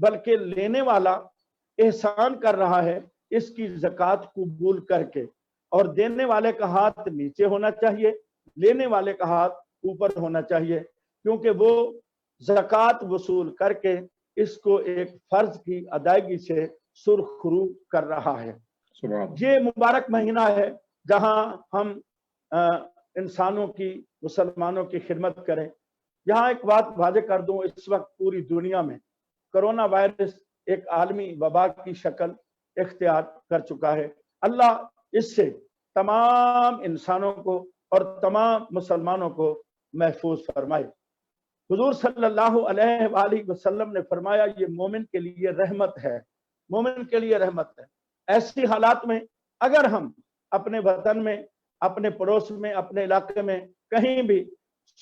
بلکہ لینے والا احسان کر رہا ہے اس کی زکوٰۃ قبول کر کے، اور دینے والے کا ہاتھ نیچے ہونا چاہیے، لینے والے کا ہاتھ اوپر ہونا چاہیے، کیونکہ وہ زکوٰۃ وصول کر کے اس کو ایک فرض کی ادائیگی سے سرخرو کر رہا ہے۔ یہ مبارک مہینہ ہے جہاں ہم انسانوں کی، مسلمانوں کی خدمت کریں۔ یہاں ایک بات واضح کر دوں، اس وقت پوری دنیا میں کرونا وائرس ایک عالمی وبا کی شکل اختیار کر چکا ہے۔ اللہ اس سے تمام انسانوں کو اور تمام مسلمانوں کو محفوظ فرمائے۔ حضور صلی اللہ علیہ وآلہ وسلم نے فرمایا یہ مومن کے لیے رحمت ہے، مومن کے لیے رحمت ہے۔ ایسی حالات میں اگر ہم اپنے وطن میں، اپنے پڑوس میں، اپنے علاقے میں کہیں بھی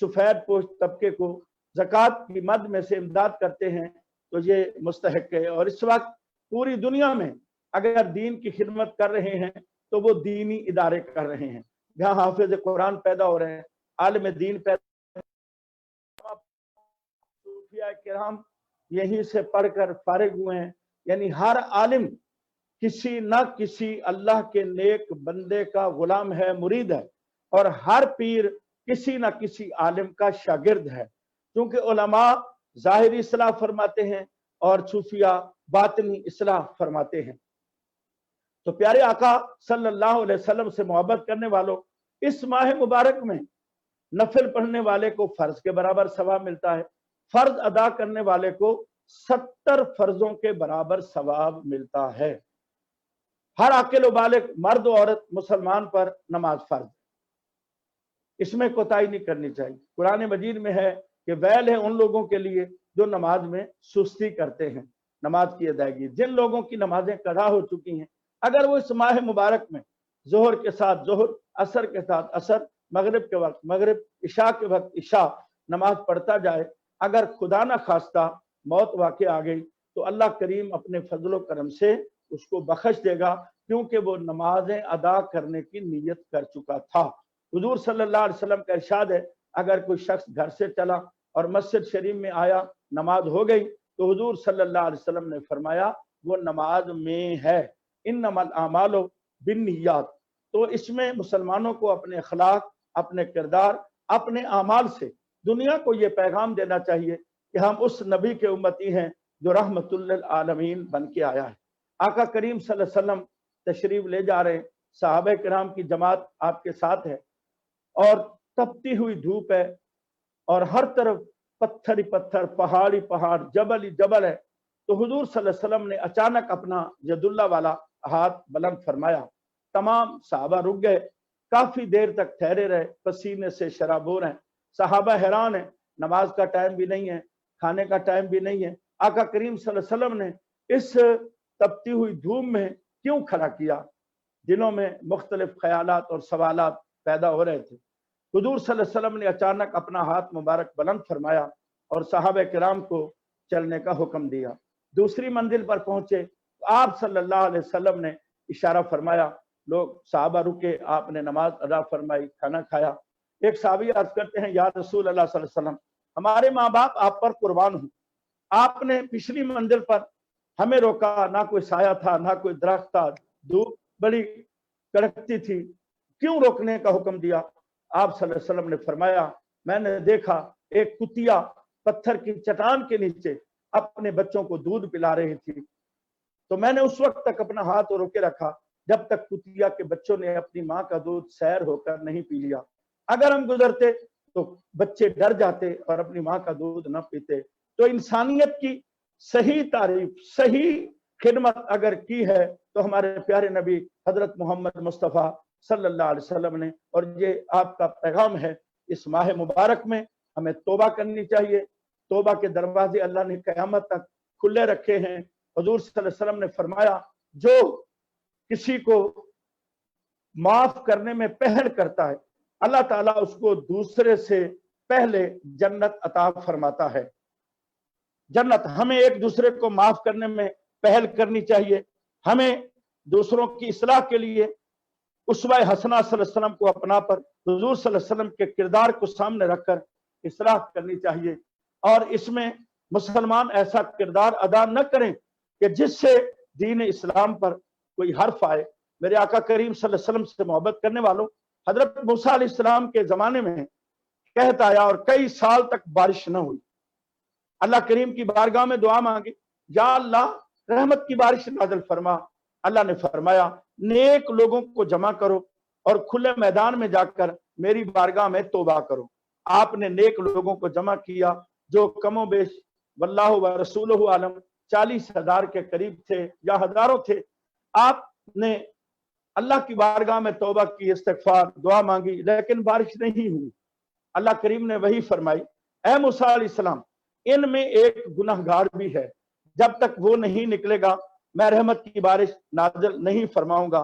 سفید پوش طبقے کو زکوٰۃ کی مد میں سے امداد کرتے ہیں تو یہ مستحق ہے۔ اور اس وقت پوری دنیا میں اگر دین کی خدمت کر رہے ہیں تو وہ دینی ادارے کر رہے ہیں، جہاں حافظ قرآن پیدا ہو رہے ہیں، عالم دین پیدا، صوفیاء کرام یہیں سے پڑھ کر فارغ ہوئے ہیں۔ یعنی ہر عالم کسی نہ کسی اللہ کے نیک بندے کا غلام ہے، مرید ہے، اور ہر پیر کسی نہ کسی عالم کا شاگرد ہے، کیونکہ علماء ظاہری اصلاح فرماتے ہیں اور صوفیاء باطنی اصلاح فرماتے ہیں۔ تو پیارے آقا صلی اللہ علیہ وسلم سے محبت کرنے والوں، اس ماہ مبارک میں نفل پڑھنے والے کو فرض کے برابر ثواب ملتا ہے، فرض ادا کرنے والے کو 70 فرضوں کے برابر ثواب ملتا ہے۔ ہر عاقل و بالغ مرد و عورت مسلمان پر نماز فرض ہے، اس میں کوتاہی نہیں کرنی چاہیے۔ قرآن مجید میں ہے کہ ویل ہے ان لوگوں کے لیے جو نماز میں سستی کرتے ہیں، نماز کی ادائیگی۔ جن لوگوں کی نمازیں قضا ہو چکی ہیں، اگر وہ اس ماہ مبارک میں ظہر کے ساتھ ظہر، عصر کے ساتھ عصر، مغرب کے وقت مغرب، عشاء کے وقت عشاء نماز پڑھتا جائے، اگر خدا نہ خواستہ موت واقع آ گئی تو اللہ کریم اپنے فضل و کرم سے اس کو بخش دے گا، کیونکہ وہ نمازیں ادا کرنے کی نیت کر چکا تھا۔ حضور صلی اللہ علیہ وسلم کا ارشاد ہے، اگر کوئی شخص گھر سے چلا اور مسجد شریف میں آیا، نماز ہو گئی، تو حضور صلی اللہ علیہ وسلم نے فرمایا وہ نماز میں ہے، انما الاعمال بالنیات۔ تو اس میں مسلمانوں کو اپنے اخلاق، اپنے کردار، اپنے اعمال سے دنیا کو یہ پیغام دینا چاہیے کہ ہم اس نبی کے امتی ہیں جو رحمت للعالمین بن کے آیا ہے۔ آقا کریم صلی اللہ علیہ وسلم تشریف لے جا رہے ہیں، صحابہ کرام کی جماعت آپ کے ساتھ ہے، اور تپتی ہوئی دھوپ ہے، اور ہر طرف پتھر ہی پتھر، پہاڑ ہی پہاڑ، جبل ہی جبل ہے۔ تو حضور صلی اللہ علیہ وسلم نے اچانک اپنا ید اللہ والا ہاتھ بلند فرمایا، تمام صحابہ رک گئے، کافی دیر تک ٹھہرے رہے، پسینے سے شرابور ہیں، صحابہ حیران ہیں، نماز کا ٹائم بھی نہیں ہے، کھانے کا ٹائم بھی نہیں ہے، آقا کریم صلی اللہ علیہ وسلم نے اس تپتی ہوئی دھوپ میں کیوں کھڑا کیا؟ دلوں میں مختلف خیالات اور سوالات پیدا ہو رہے تھے۔ حضور صلی اللہ علیہ وسلم نے اچانک اپنا ہاتھ مبارک بلند فرمایا اور صحابہ کرام کو چلنے کا حکم دیا۔ دوسری منزل پر پہنچے، آپ صلی اللہ علیہ وسلم نے اشارہ فرمایا، لوگ صحابہ رکے، آپ نے نماز ادا فرمائی، کھانا کھایا۔ ایک صحابی عرض کرتے ہیں، یا رسول اللہ صلی اللہ علیہ وسلم، ہمارے ماں باپ آپ پر قربان ہوں، آپ نے پچھلی منزل پر ہمیں روکا، نہ کوئی سایہ تھا، نہ کوئی درخت تھا، دھوپ بڑی کڑکتی تھی، کیوں روکنے کا حکم دیا؟ آپ صلی اللہ علیہ وسلم نے فرمایا، میں نے دیکھا ایک کتیا پتھر کی چٹان کے نیچے اپنے بچوں کو دودھ پلا رہی تھی، تو میں نے اس وقت تک اپنا ہاتھ روکے رکھا جب تک کتیا کے بچوں نے اپنی ماں کا دودھ سیر ہو کر نہیں پی لیا۔ اگر ہم گزرتے تو بچے ڈر جاتے اور اپنی ماں کا دودھ نہ پیتے۔ تو انسانیت کی صحیح تعریف، صحیح خدمت اگر کی ہے تو ہمارے پیارے نبی حضرت محمد مصطفیٰ صلی اللہ علیہ وسلم نے، اور یہ آپ کا پیغام ہے۔ اس ماہ مبارک میں ہمیں توبہ کرنی چاہیے، توبہ کے دروازے اللہ نے قیامت تک کھلے رکھے ہیں۔ حضور صلی اللہ علیہ وسلم نے فرمایا، جو کسی کو معاف کرنے میں پہل کرتا ہے، اللہ تعالیٰ اس کو دوسرے سے پہلے جنت عطا فرماتا ہے۔ جنت، ہمیں ایک دوسرے کو معاف کرنے میں پہل کرنی چاہیے، ہمیں دوسروں کی اصلاح کے لیے اسوہ حسنہ صلی اللہ علیہ وسلم کو اپنا پر حضور صلی اللہ علیہ وسلم کے کردار کو سامنے رکھ کر اصلاح کرنی چاہیے۔ اور اس میں مسلمان ایسا کردار ادا نہ کریں کہ جس سے دین اسلام پر کوئی حرف آئے۔ میرے آقا کریم صلی اللہ علیہ وسلم سے محبت کرنے والوں، حضرت موسیٰ علیہ السلام کے زمانے میں قحط آیا اور کئی سال تک بارش نہ ہوئی۔ اللہ کریم کی بارگاہ میں دعا مانگی، یا اللہ رحمت کی بارش نازل فرما۔ اللہ نے فرمایا نیک لوگوں کو جمع کرو اور کھلے میدان میں جا کر میری بارگاہ میں توبہ کرو۔ آپ نے نیک لوگوں کو جمع کیا جو کم و بیش واللہ و رسولہ عالم 40,000 کے قریب تھے یا ہزاروں تھے۔ آپ نے اللہ کی بارگاہ میں توبہ کی، استغفار دعا مانگی، لیکن بارش نہیں ہوئی۔ اللہ کریم نے وہی فرمائی، اے موسیٰ علیہ السلام ان میں ایک گناہگار بھی ہے، جب تک وہ نہیں نکلے گا میں رحمت کی بارش نازل نہیں فرماؤں گا۔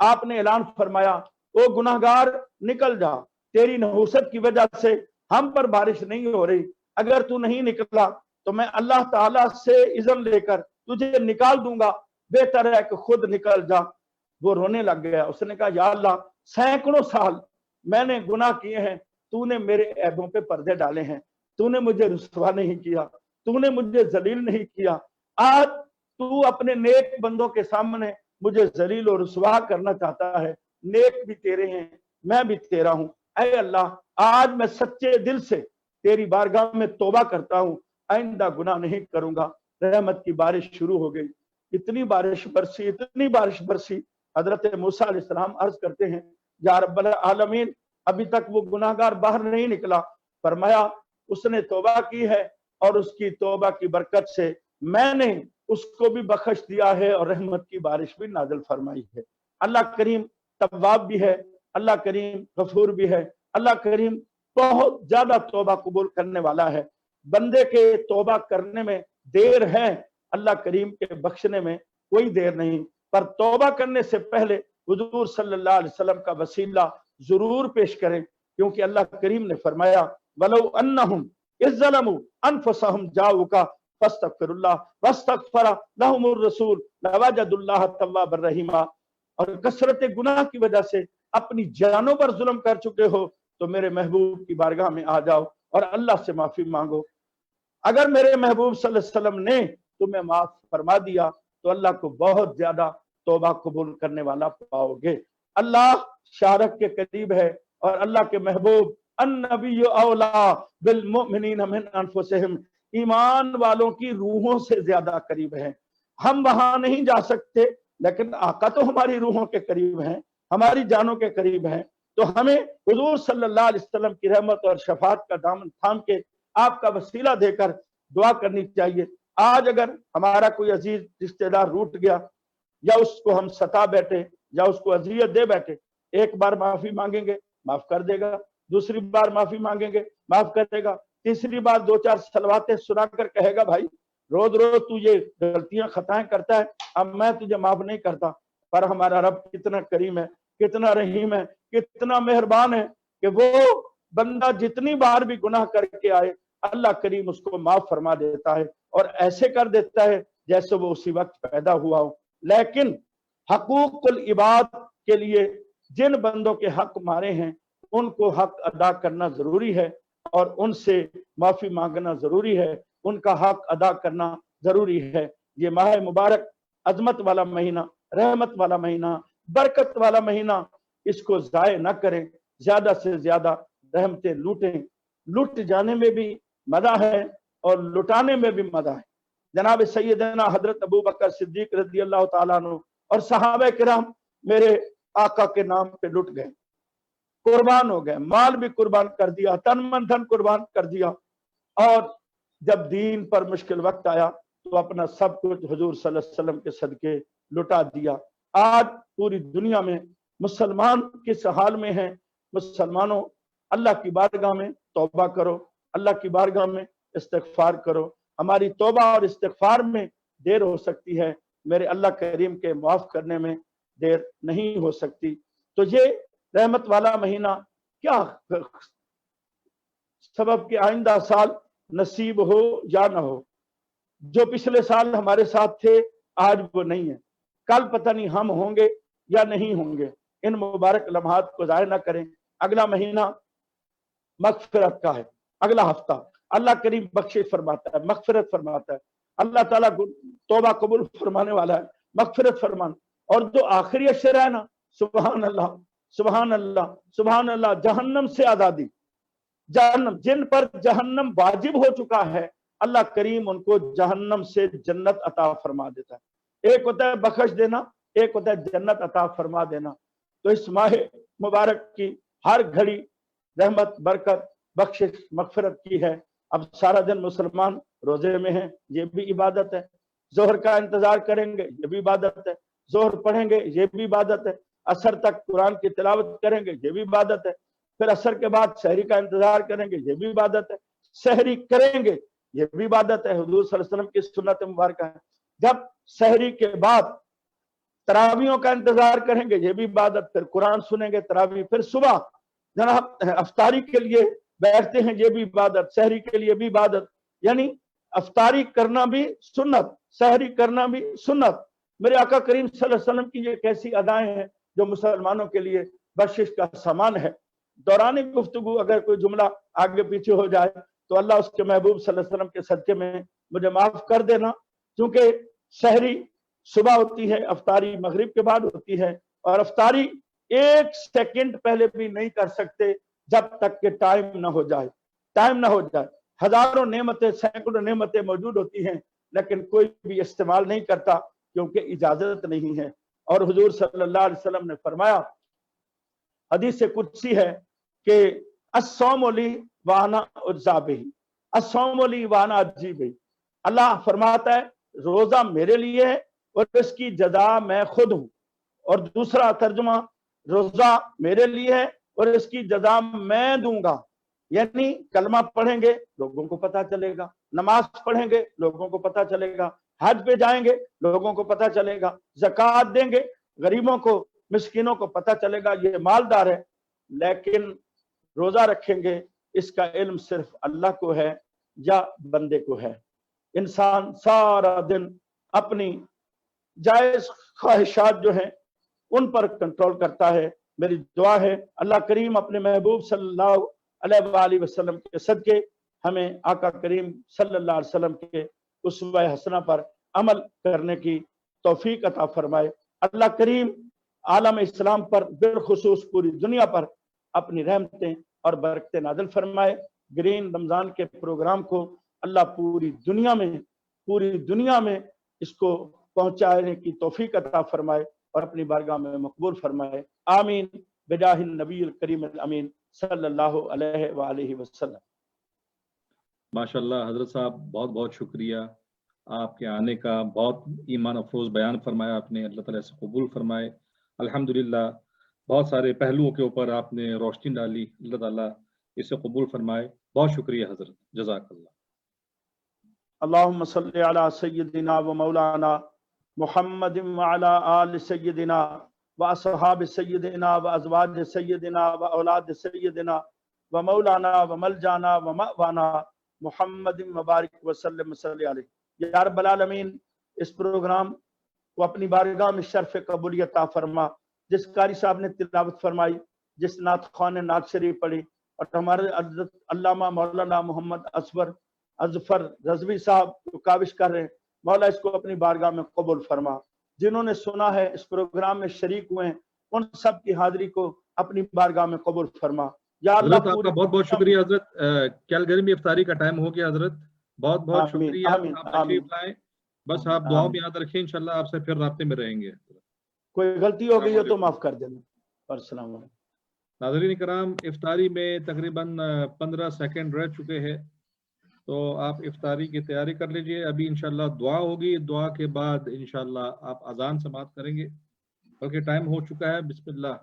آپ نے اعلان فرمایا او گناہگار نکل جا، تیری نحوست کی وجہ سے ہم پر بارش نہیں ہو رہی، اگر تو نہیں نکلا تو میں اللہ تعالیٰ سے اذن لے کر تجھے نکال دوں گا، بہتر ہے کہ خود نکل جا۔ وہ رونے لگ گیا، اس نے کہا یا اللہ سینکڑوں سال میں نے گناہ کیے ہیں، تو نے میرے عیبوں پہ پردے ڈالے ہیں، تو نے مجھے رسوا نہیں کیا، تو نے مجھے ذلیل نہیں کیا، آج تو اپنے نیک بندوں کے سامنے مجھے ذلیل و رسوا کرنا چاہتا ہے۔ نیک بھی تیرے ہیں، میں بھی تیرا ہوں، اے اللہ آج میں سچے دل سے تیری بارگاہ میں توبہ کرتا ہوں، آئندہ گناہ نہیں کروں گا۔ رحمت کی بارش شروع ہو گئی، اتنی بارش برسی، اتنی بارش برسی، حضرت موسیٰ علیہ السلام عرض کرتے ہیں یا رب العالمین ابھی تک وہ گناہگار باہر نہیں نکلا۔ فرمایا اس نے توبہ کی ہے اور اس کی توبہ کی برکت سے میں نے اس کو بھی بخش دیا ہے اور رحمت کی بارش بھی نازل فرمائی ہے۔ اللہ کریم تواب بھی ہے، اللہ کریم غفور بھی ہے، اللہ کریم بہت زیادہ توبہ قبول کرنے والا ہے۔ بندے کے توبہ کرنے میں دیر ہے، اللہ کریم کے بخشنے میں کوئی دیر نہیں، پر توبہ کرنے سے پہلے حضور صلی اللہ علیہ وسلم کا وسیلہ ضرور پیش کریں، کیونکہ اللہ کریم نے فرمایا وَلَوْ أَنَّهُمْ إِذْ ظَلَمُوا أَنفُسَهُمْ جَاءُوكَ فَاسْتَغْفِرُوا اللَّهَ وَاسْتَغْفَرَ لَهُمُ الرَّسُولُ لَوَجَدُوا اللَّهَ تَوَّابًا رَحِيمًا۔ اور کثرت گناہ کی وجہ سے اپنی جانوں پر ظلم کر چکے ہو تو میرے محبوب کی بارگاہ میں آ جاؤ اور اللہ سے معافی مانگو۔ اگر میرے محبوب صلی اللہ علیہ وسلم نے تمہیں معاف فرما دیا تو اللہ کو بہت زیادہ توبہ قبول کرنے والا پاؤ گے۔ اللہ شارک کے قریب ہے اور اللہ کے محبوب النبی اولا بالمؤمنین من انفسہم، ایمان والوں کی روحوں سے زیادہ قریب ہے۔ ہم وہاں نہیں جا سکتے لیکن آقا تو ہماری روحوں کے قریب ہیں، ہماری جانوں کے قریب ہیں، تو ہمیں حضور صلی اللہ علیہ وسلم کی رحمت اور شفاعت کا دامن تھام کے آپ کا وسیلہ دے کر دعا کرنی چاہیے۔ آج اگر ہمارا کوئی عزیز رشتہ دار روٹ گیا یا اس کو ہم ستا بیٹھے یا اس کو اذیت دے بیٹھے، ایک بار معافی مانگیں گے معاف کر دے گا، دوسری بار معافی مانگیں گے معاف کر دے گا، تیسری بار 2-4 صلواتیں سنا کر کہے گا بھائی روز روز تو یہ غلطیاں خطائیں کرتا ہے، اب میں تجھے معاف نہیں کرتا۔ پر ہمارا رب کتنا کریم ہے، کتنا رحیم ہے، کتنا مہربان ہے کہ وہ بندہ جتنی بار بھی گناہ کر کے آئے اللہ کریم اس کو معاف فرما دیتا ہے اور ایسے کر دیتا ہے جیسے وہ اسی وقت پیدا ہوا ہو۔ لیکن حقوق العباد کے لیے جن بندوں کے حق مارے ہیں ان کو حق ادا کرنا ضروری ہے اور ان سے معافی مانگنا ضروری ہے، ان کا حق ادا کرنا ضروری ہے۔ یہ ماہ مبارک عظمت والا مہینہ، رحمت والا مہینہ، برکت والا مہینہ، اس کو ضائع نہ کریں، زیادہ سے زیادہ رحمتیں لوٹیں۔ لٹ جانے میں بھی مزہ ہے اور لٹانے میں بھی مزہ ہے۔ جناب سیدنا حضرت ابو بکر صدیق رضی اللہ تعالیٰ عنہ اور صحابہ کرام میرے آقا کے نام پہ لٹ گئے، قربان ہو گئے، مال بھی قربان کر دیا، تن من دھن قربان کر دیا، اور جب دین پر مشکل وقت آیا تو اپنا سب کچھ حضور صلی اللہ علیہ وسلم کے صدقے لٹا دیا۔ آج پوری دنیا میں مسلمان کس حال میں ہیں؟ مسلمانوں اللہ کی بارگاہ میں توبہ کرو، اللہ کی بارگاہ میں استغفار کرو۔ ہماری توبہ اور استغفار میں دیر ہو سکتی ہے، میرے اللہ کریم کے معاف کرنے میں دیر نہیں ہو سکتی۔ تو یہ رحمت والا مہینہ کیا سبب کہ آئندہ سال نصیب ہو یا نہ ہو، جو پچھلے سال ہمارے ساتھ تھے آج وہ نہیں ہے، کل پتہ نہیں ہم ہوں گے یا نہیں ہوں گے۔ ان مبارک لمحات کو ضائع نہ کریں۔ اگلا مہینہ مغفرت کا ہے، اگلا ہفتہ اللہ کریم بخشش فرماتا ہے، مغفرت فرماتا ہے، اللہ تعالیٰ توبہ قبول فرمانے والا ہے، مغفرت فرمان۔ اور جو آخری اشر ہے نا، سبحان اللہ سبحان اللہ سبحان اللہ، جہنم سے آزادی، جہنم جن پر جہنم واجب ہو چکا ہے اللہ کریم ان کو جہنم سے جنت عطا فرما دیتا ہے۔ ایک ہوتا ہے بخش دینا، ایک ہوتا ہے جنت عطا فرما دینا۔ تو اس ماہ مبارک کی ہر گھڑی رحمت، برکت، بخشش، مغفرت کی ہے۔ اب سارا دن مسلمان روزے میں ہیں، یہ بھی عبادت ہے۔ ظہر کا انتظار کریں گے، یہ بھی عبادت ہے۔ ظہر پڑھیں گے، یہ بھی عبادت ہے۔ عصر تک قرآن کی تلاوت کریں گے، یہ بھی عبادت ہے۔ پھر عصر کے بعد سحری کا انتظار کریں گے، یہ بھی عبادت ہے۔ سحری کریں گے، یہ بھی عبادت ہے، حضور صلی اللہ علیہ وسلم کی سنت مبارکہ ہے۔ جب سحری کے بعد تراویحوں کا انتظار کریں گے، یہ بھی عبادت، پھر قرآن سنیں گے تراویح، پھر صبح جناب افطاری کے لیے بیٹھتے ہیں، یہ بھی عبادت، سحری کے لیے بھی عبادت۔ یعنی افطاری کرنا بھی سنت، سحری کرنا بھی سنت۔ میرے آقا کریم صلی اللہ علیہ وسلم کی یہ کیسی ادائیں ہیں جو مسلمانوں کے لیے بخشش کا سامان ہے۔ دوران گفتگو اگر کوئی جملہ آگے پیچھے ہو جائے تو اللہ اس کے محبوب صلی اللہ علیہ وسلم کے صدقے میں مجھے معاف کر دینا، کیونکہ سحری صبح ہوتی ہے، افطاری مغرب کے بعد ہوتی ہے، اور افطاری ایک سیکنڈ پہلے بھی نہیں کر سکتے جب تک کہ ٹائم نہ ہو جائے، ٹائم نہ ہو جائے۔ ہزاروں نعمتیں، سینکڑوں نعمتیں موجود ہوتی ہیں، لیکن کوئی بھی استعمال نہیں کرتا کیونکہ اجازت نہیں ہے۔ اور حضور صلی اللہ علیہ وسلم نے فرمایا، حدیث قدسی ہے کہ الصوم لی وانا اجزی بہ، الصوم لی وانا اجزی بہ۔ اللہ فرماتا ہے روزہ میرے لیے ہے اور اس کی جزا میں خود ہوں۔ اور دوسرا ترجمہ، روزہ میرے لیے ہے اور اس کی جزا میں دوں گا۔ یعنی کلمہ پڑھیں گے لوگوں کو پتہ چلے گا، نماز پڑھیں گے لوگوں کو پتہ چلے گا، حج پہ جائیں گے لوگوں کو پتہ چلے گا، زکوٰۃ دیں گے غریبوں کو، مسکینوں کو پتہ چلے گا یہ مالدار ہے۔ لیکن روزہ رکھیں گے اس کا علم صرف اللہ کو ہے یا بندے کو ہے۔ انسان سارا دن اپنی جائز خواہشات جو ہیں ان پر کنٹرول کرتا ہے۔ میری دعا ہے اللہ کریم اپنے محبوب صلی اللہ علیہ وآلہ وسلم کے صدقے ہمیں آقا کریم صلی اللہ علیہ وسلم کے اسوہ حسنہ پر عمل کرنے کی توفیق عطا فرمائے۔ اللہ کریم عالم اسلام پر بالخصوص پوری دنیا پر اپنی رحمتیں اور برکتیں نازل فرمائے۔ گرین رمضان کے پروگرام کو اللہ پوری دنیا میں اس کو پہنچانے کی توفیق عطا فرمائے اور اپنی بارگاہ میں مقبول فرمائے۔ آمین بجاہ النبی الکریم الامین صلی اللہ علیہ وآلہ وسلم۔ ماشاءاللہ حضرت صاحب بہت بہت شکریہ آپ کے آنے کا، بہت ایمان افروز بیان فرمایا آپ نے، اللہ تعالیٰ سے قبول فرمائے۔ الحمدللہ بہت سارے پہلوؤں کے اوپر آپ نے روشنی ڈالی، اللہ تعالیٰ اسے قبول فرمائے۔ بہت شکریہ حضرت، جزاک اللہ۔ اللہم صلی علی سیدنا و مولانا محمد وعلی آل سیدنا و اصحاب سیدنا و ازواج سیدنا و اولاد سیدنا و مولانا و ملجانا و مأوانا محمد مبارک وسلم صلی علیہ۔ یا رب العالمین اس پروگرام کو اپنی بارگاہ میں شرف قبولیت عطا فرما۔ جس قاری صاحب نے تلاوت فرمائی، جس نعت خواہ نے نعت شریف پڑھی، اور ہمارے علامہ مولانا محمد اظفر رضوی صاحب جو کاوش کر رہے ہیں، مولا اس کو اپنی بارگاہ میں قبول فرما۔ جنہوں نے سنا ہے، اس پروگرام میں شریک ہوئے ہیں، ان سب کی حاضری کو اپنی بارگاہ میں قبول فرما۔ یا اللہ حضرت آپ کا بہت بہت شکریہ حضرت، کیلگری میں افطاری کا ٹائم ہو گیا حضرت، بہت بہت شکریہ آپ تشریف لائے۔ بس آپ دعاؤں میں یاد رکھیں، انشاءاللہ آپ سے پھر رابطے میں رہیں گے۔ کوئی غلطی ہو گئی ہو تو معاف کر دینا۔ السلام علیکم۔ ناظرین کرام، افطاری میں تقریباً 15 سیکنڈ رہ چکے ہیں، تو آپ افطاری کی تیاری کر لیجئے۔ ابھی انشاءاللہ دعا ہوگی، دعا کے بعد انشاءاللہ آپ اذان سماعت کریں گے، بلکہ ٹائم ہو چکا ہے۔ بسم اللہ،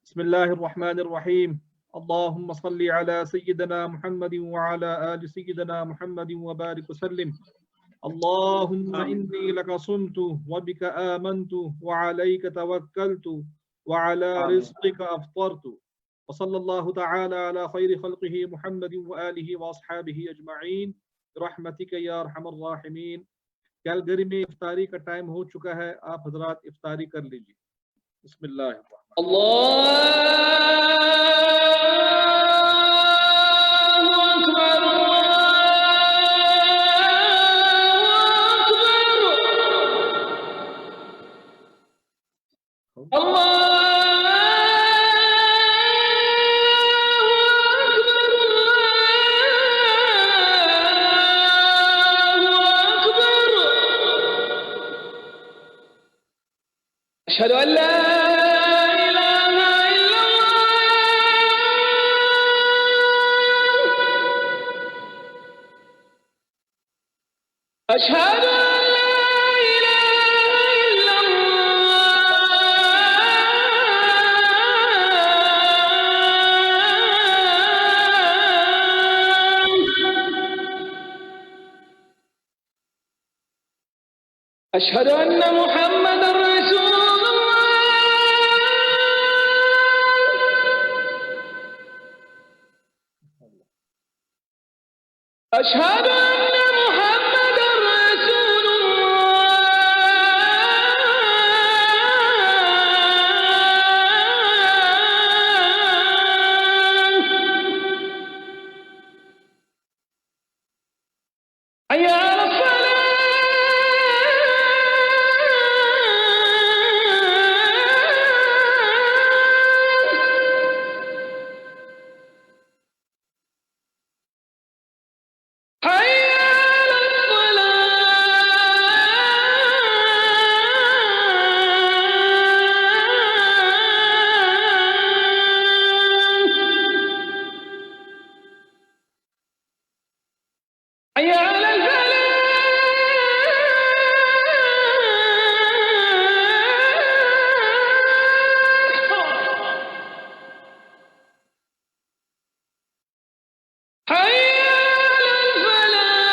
بسم اللہ الرحمن الرحیم۔ اللہم صلی علی سیدنا محمد وعلی آل سیدنا محمد وبارک وسلم۔ اللہم انی لک صمت وبک آمنت وعلیک توکلت وعلی رزقک افطرت، وصلی اللہ تعالی علی خیر خلقہ محمد وآلہ واصحابہ اجمعین برحمتک یا ارحم الراحمین۔ کیلگری میں افطاری کا ٹائم ہو چکا ہے، آپ حضرات افطاری کر لیجیے۔ بسم اللہ الرحمن اللہ أشهد أن لا إله إلا الله أشهد أن محمدا رسول الله أشهد أن محمدا رسول الله حي على حي على الفلاح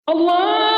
الله